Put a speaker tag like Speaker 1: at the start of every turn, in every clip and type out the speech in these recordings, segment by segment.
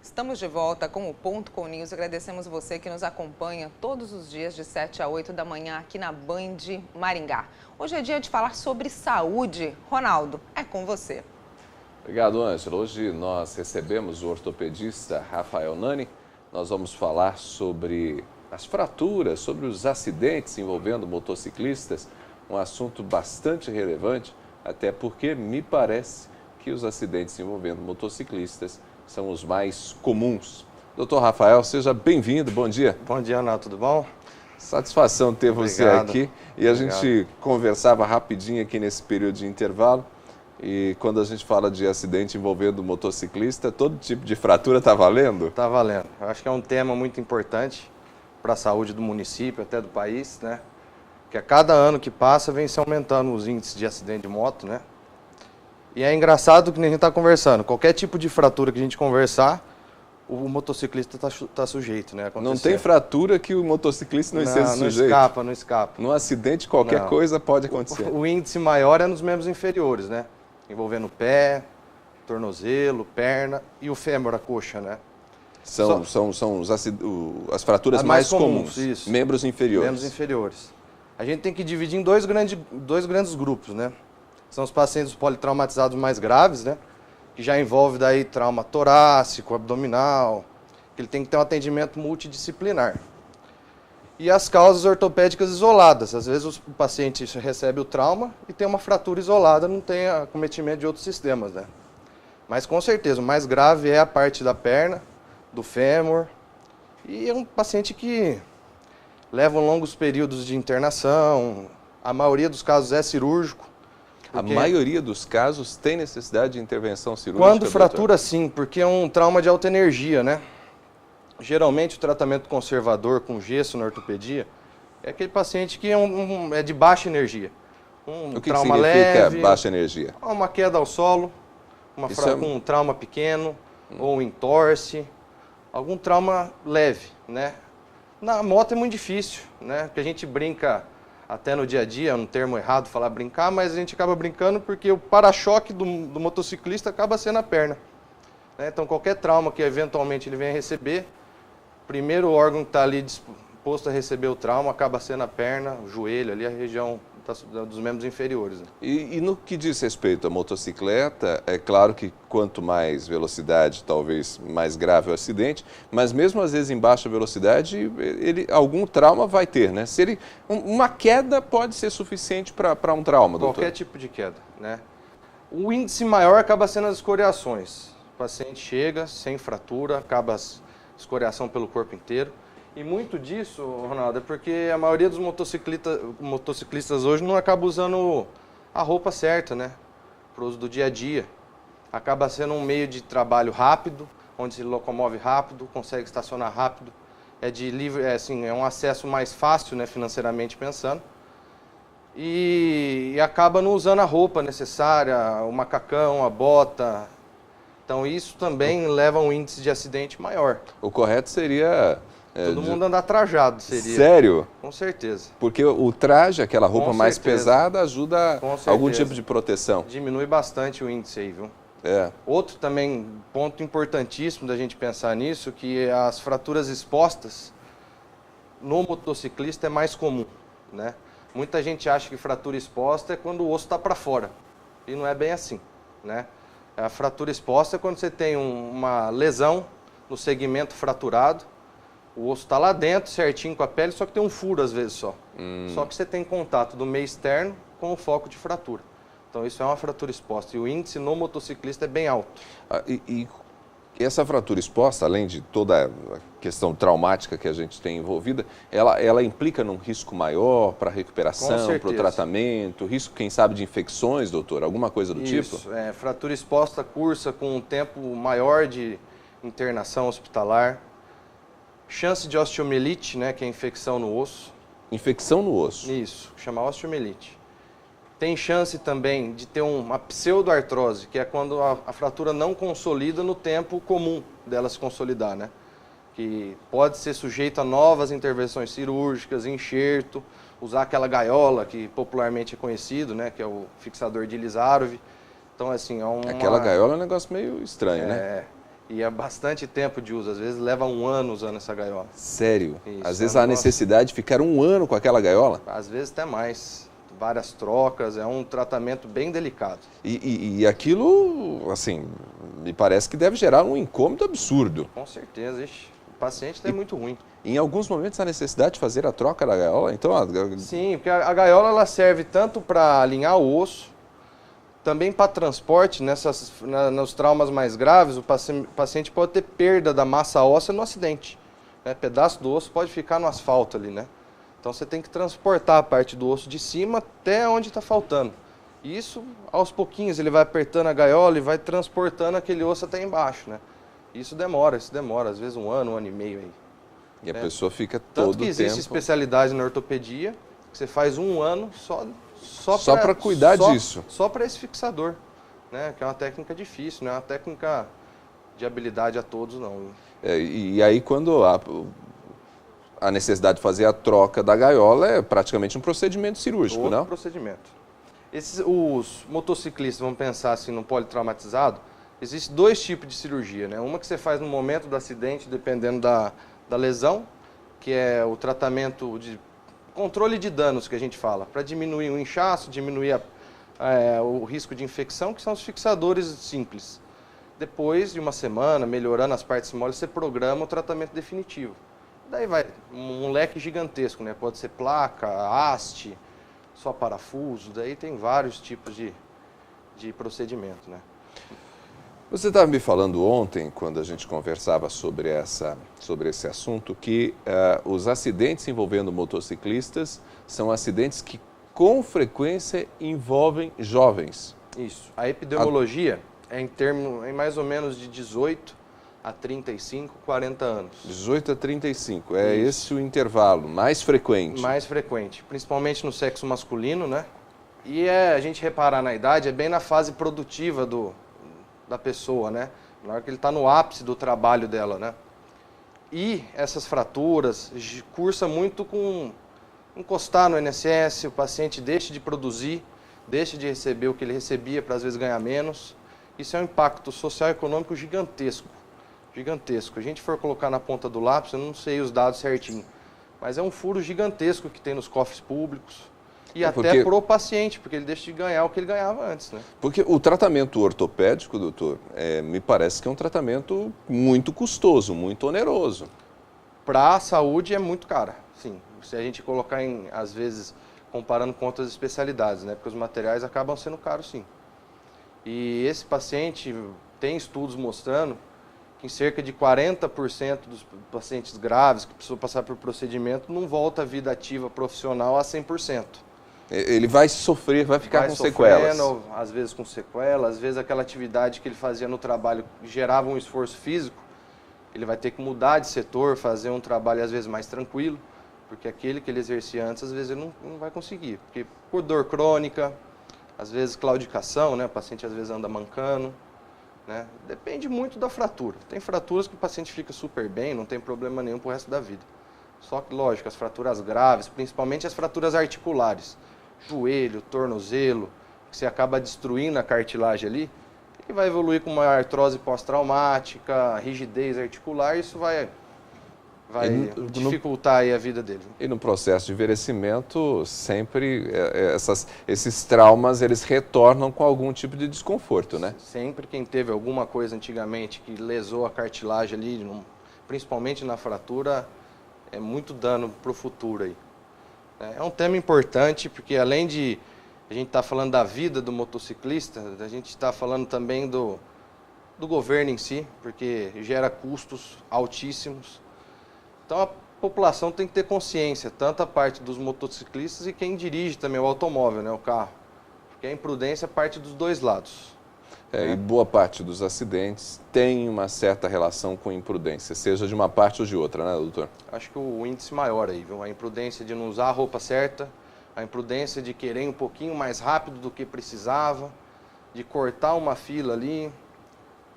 Speaker 1: Estamos de volta com o Ponto com News. Agradecemos você que nos acompanha todos os dias de 7 a 8 da manhã aqui na Band Maringá. Hoje é dia de falar sobre saúde. Ronaldo, é com você.
Speaker 2: Obrigado, Ângela. Hoje nós recebemos o ortopedista Rafael Nani. Nós vamos falar sobre as fraturas, sobre os acidentes envolvendo motociclistas, um assunto bastante relevante, até porque me parece que os acidentes envolvendo motociclistas são os mais comuns. Doutor Rafael, seja bem-vindo, bom dia.
Speaker 3: Bom dia, Ana, tudo bom?
Speaker 2: Satisfação ter você aqui. E a gente conversava rapidinho aqui nesse período de intervalo. E quando a gente fala de acidente envolvendo motociclista, todo tipo de fratura está valendo?
Speaker 3: Está valendo. Eu acho que é um tema muito importante para a saúde do município, até do país, né? Que a cada ano que passa vem se aumentando os índices de acidente de moto, né? E é engraçado que nem a gente está conversando. Qualquer tipo de fratura que a gente conversar, o motociclista está sujeito, né?
Speaker 2: Não tem fratura que o motociclista não esteja sujeito?
Speaker 3: Não escapa.
Speaker 2: Num acidente, qualquer coisa pode acontecer.
Speaker 3: O índice maior é nos membros inferiores, né? Envolvendo pé, tornozelo, perna e o fêmur, a coxa, né?
Speaker 2: São as fraturas mais comuns.
Speaker 3: Isso.
Speaker 2: Membros inferiores.
Speaker 3: Membros inferiores. A gente tem que dividir em dois grandes grupos, né? São os pacientes politraumatizados mais graves, né? Que já envolve daí trauma torácico, abdominal, que ele tem que ter um atendimento multidisciplinar. E as causas ortopédicas isoladas. Às vezes o paciente recebe o trauma e tem uma fratura isolada, não tem acometimento de outros sistemas, né? Mas com certeza, o mais grave é a parte da perna, do fêmur. E é um paciente que leva longos períodos de internação. A maioria dos casos é cirúrgico.
Speaker 2: A maioria dos casos tem necessidade de intervenção cirúrgica?
Speaker 3: Quando fratura, sim, porque é um trauma de alta energia, né? Geralmente o tratamento conservador com gesso na ortopedia é aquele paciente que é de baixa energia.
Speaker 2: O que trauma significa leve, baixa energia?
Speaker 3: Uma queda ao solo, um trauma pequeno, ou um entorse, algum trauma leve, né? Na moto é muito difícil, né? Porque a gente brinca até no dia a dia, é um termo errado falar brincar, mas a gente acaba brincando porque o para-choque do motociclista acaba sendo a perna. Né? Então qualquer trauma que eventualmente ele venha receber, primeiro órgão que está ali disposto a receber o trauma acaba sendo a perna, o joelho, ali a região dos membros inferiores. Né?
Speaker 2: E no que diz respeito à motocicleta, é claro que quanto mais velocidade, talvez mais grave o acidente, mas mesmo às vezes em baixa velocidade, algum trauma vai ter, né? Uma queda pode ser suficiente para um trauma, doutor?
Speaker 3: Qualquer tipo de queda, né? O índice maior acaba sendo as escoriações. O paciente chega sem fratura, acaba escoriação pelo corpo inteiro. E muito disso, Ronaldo, é porque a maioria dos motociclistas hoje não acaba usando a roupa certa, né? Para o uso do dia a dia. Acaba sendo um meio de trabalho rápido, onde se locomove rápido, consegue estacionar rápido. É um acesso mais fácil, né, financeiramente pensando. E acaba não usando a roupa necessária, o macacão, a bota. Então isso também leva a um índice de acidente maior.
Speaker 2: O correto seria...
Speaker 3: Todo mundo andar trajado seria.
Speaker 2: Sério?
Speaker 3: Com certeza.
Speaker 2: Porque o traje, aquela roupa mais pesada, ajuda algum tipo de proteção.
Speaker 3: Diminui bastante o índice aí, viu? Outro também, ponto importantíssimo da gente pensar nisso, que as fraturas expostas no motociclista é mais comum, né? Muita gente acha que fratura exposta é quando o osso está para fora. E não é bem assim, né? A fratura exposta é quando você tem uma lesão no segmento fraturado. O osso está lá dentro, certinho com a pele, só que tem um furo às vezes só. Só que você tem contato do meio externo com o foco de fratura. Então isso é uma fratura exposta. E o índice no motociclista é bem alto.
Speaker 2: E essa fratura exposta, além de toda a questão traumática que a gente tem envolvida, ela implica num risco maior para a recuperação, para o tratamento, risco, quem sabe, de infecções, doutor? Alguma coisa do tipo?
Speaker 3: Isso, fratura exposta cursa com um tempo maior de internação hospitalar. Chance de osteomielite, né, que é infecção no osso.
Speaker 2: Infecção no osso?
Speaker 3: Isso, chama osteomielite. Tem chance também de ter uma pseudoartrose, que é quando a fratura não consolida no tempo comum dela se consolidar, né? Que pode ser sujeito a novas intervenções cirúrgicas, enxerto, usar aquela gaiola que popularmente é conhecido, né, que é o fixador de Ilizarov. Então, assim,
Speaker 2: Aquela gaiola é um negócio meio estranho, né?
Speaker 3: E é bastante tempo de uso, às vezes leva 1 ano usando essa gaiola.
Speaker 2: Sério?
Speaker 3: Isso,
Speaker 2: Às vezes há necessidade de ficar 1 ano com aquela gaiola?
Speaker 3: Às vezes até mais. Várias trocas, é um tratamento bem delicado.
Speaker 2: E aquilo, assim, me parece que deve gerar um incômodo absurdo.
Speaker 3: Com certeza, ixi, o paciente é muito ruim.
Speaker 2: Em alguns momentos há necessidade de fazer a troca da gaiola, então...
Speaker 3: Sim, porque a gaiola ela serve tanto para alinhar o osso, também para transporte. Nos traumas mais graves, o paciente pode ter perda da massa óssea no acidente. Né? Pedaço do osso pode ficar no asfalto ali, né? Então você tem que transportar a parte do osso de cima até onde está faltando. E isso, aos pouquinhos, ele vai apertando a gaiola e vai transportando aquele osso até embaixo, né? Isso demora, às vezes 1 ano, 1 ano e meio aí.
Speaker 2: E a pessoa fica todo
Speaker 3: Tanto que existe especialidade na ortopedia, que você faz 1 ano só
Speaker 2: para cuidar disso.
Speaker 3: Só para esse fixador, né? Que é uma técnica difícil, não é uma técnica de habilidade a todos, não.
Speaker 2: E aí quando a necessidade de fazer a troca da gaiola é praticamente um procedimento cirúrgico, não?
Speaker 3: Procedimento. Os motociclistas, vamos pensar assim, no politraumatizado, existem 2 tipos de cirurgia, né? Uma que você faz no momento do acidente, dependendo da lesão, que é o tratamento de controle de danos, que a gente fala, para diminuir o inchaço, diminuir o risco de infecção, que são os fixadores simples. Depois de 1 semana, melhorando as partes moles, você programa o tratamento definitivo. Daí vai um leque gigantesco, né? Pode ser placa, haste, só parafuso, daí tem vários tipos de procedimento, né?
Speaker 2: Você estava me falando ontem, quando a gente conversava sobre esse assunto, que os acidentes envolvendo motociclistas são acidentes que com frequência envolvem jovens.
Speaker 3: Isso. A epidemiologia é em mais ou menos de 18 a 35, 40 anos.
Speaker 2: 18 a 35, é esse o intervalo mais frequente?
Speaker 3: Mais frequente, principalmente no sexo masculino, né? E a gente reparar na idade, é bem na fase produtiva da pessoa, né? Na hora que ele está no ápice do trabalho dela, né? E essas fraturas cursa muito com encostar no INSS, o paciente deixa de produzir, deixa de receber o que ele recebia para às vezes ganhar menos. Isso é um impacto social e econômico gigantesco. Gigantesco. A gente for colocar na ponta do lápis, eu não sei os dados certinho, mas é um furo gigantesco que tem nos cofres públicos e até pro paciente, porque ele deixa de ganhar o que ele ganhava antes, né?
Speaker 2: Porque o tratamento ortopédico, doutor, me parece que é um tratamento muito custoso, muito oneroso.
Speaker 3: Para a saúde é muito caro, sim. Se a gente colocar às vezes, comparando com outras especialidades, né? Porque os materiais acabam sendo caros, sim. E esse paciente tem estudos mostrando que em cerca de 40% dos pacientes graves que precisam passar por procedimento não volta à vida ativa profissional a 100%.
Speaker 2: Ele vai sofrer, vai ficar com sequelas.
Speaker 3: Às vezes com sequelas, às vezes aquela atividade que ele fazia no trabalho gerava um esforço físico, ele vai ter que mudar de setor, fazer um trabalho às vezes mais tranquilo, porque aquele que ele exercia antes, às vezes ele não vai conseguir. Porque por dor crônica, às vezes claudicação, né? O paciente às vezes anda mancando. Né? Depende muito da fratura. Tem fraturas que o paciente fica super bem, não tem problema nenhum pro resto da vida. Só que, lógico, as fraturas graves, principalmente as fraturas articulares, joelho, tornozelo, que você acaba destruindo a cartilagem ali, ele vai evoluir com uma artrose pós-traumática, rigidez articular, isso vai dificultar aí a vida dele.
Speaker 2: E no processo de envelhecimento, sempre esses traumas, eles retornam com algum tipo de desconforto, né?
Speaker 3: Sempre quem teve alguma coisa antigamente que lesou a cartilagem ali, principalmente na fratura, é muito dano para o futuro aí. É um tema importante, porque além de a gente estar falando da vida do motociclista, a gente está falando também do governo em si, porque gera custos altíssimos. Então a população tem que ter consciência, tanto a parte dos motociclistas e quem dirige também o automóvel, né, o carro. Porque a imprudência parte dos dois lados.
Speaker 2: E boa parte dos acidentes tem uma certa relação com imprudência, seja de uma parte ou de outra, né, doutor?
Speaker 3: Acho que o índice maior aí, viu? A imprudência de não usar a roupa certa, a imprudência de querer ir um pouquinho mais rápido do que precisava, de cortar uma fila ali.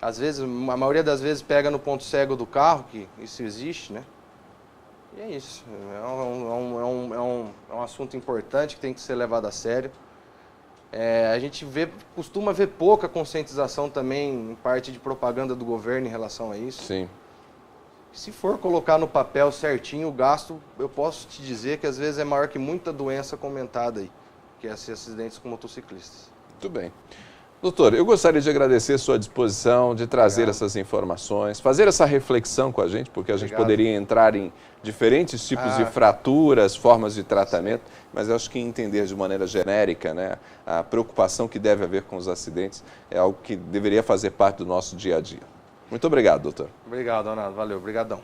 Speaker 3: Às vezes, a maioria das vezes pega no ponto cego do carro, que isso existe, né? E é isso. É um assunto importante que tem que ser levado a sério. A gente costuma ver pouca conscientização também em parte de propaganda do governo em relação a isso.
Speaker 2: Sim.
Speaker 3: Se for colocar no papel certinho o gasto, eu posso te dizer que às vezes é maior que muita doença comentada aí, que é esses acidentes com motociclistas.
Speaker 2: Muito bem. Doutor, eu gostaria de agradecer a sua disposição, de trazer essas informações, fazer essa reflexão com a gente, porque a gente poderia entrar em diferentes tipos de fraturas, formas de tratamento, mas eu acho que entender de maneira genérica, né, a preocupação que deve haver com os acidentes é algo que deveria fazer parte do nosso dia a dia. Muito obrigado, doutor.
Speaker 3: Obrigado, Ronaldo. Valeu, obrigadão.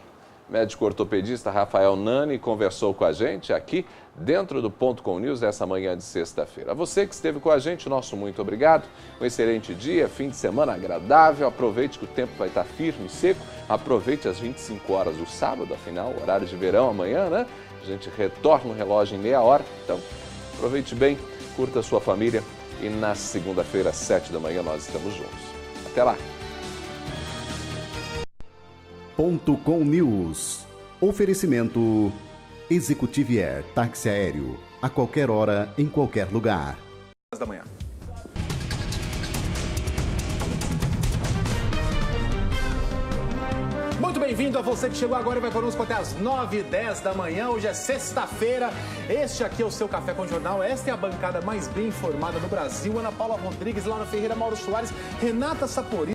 Speaker 2: Médico ortopedista Rafael Nani conversou com a gente aqui dentro do Ponto Com News essa manhã de sexta-feira. A você que esteve com a gente, nosso muito obrigado. Um excelente dia, fim de semana agradável. Aproveite que o tempo vai estar firme e seco. Aproveite as 25 horas do sábado, afinal, horário de verão amanhã, né? A gente retorna o relógio em meia hora. Então, aproveite bem, curta a sua família e na segunda-feira, às 7 da manhã, nós estamos juntos. Até lá!
Speaker 4: Ponto Com News. Oferecimento Executivier, táxi aéreo, a qualquer hora, em qualquer lugar.
Speaker 5: Da manhã. Muito bem-vindo a você que chegou agora e vai conosco até as 9h10 da manhã. Hoje é sexta-feira. Este aqui é o seu Café com Jornal. Esta é a bancada mais bem informada do Brasil. Ana Paula Rodrigues, Laura Ferreira, Mauro Soares, Renata Sapori.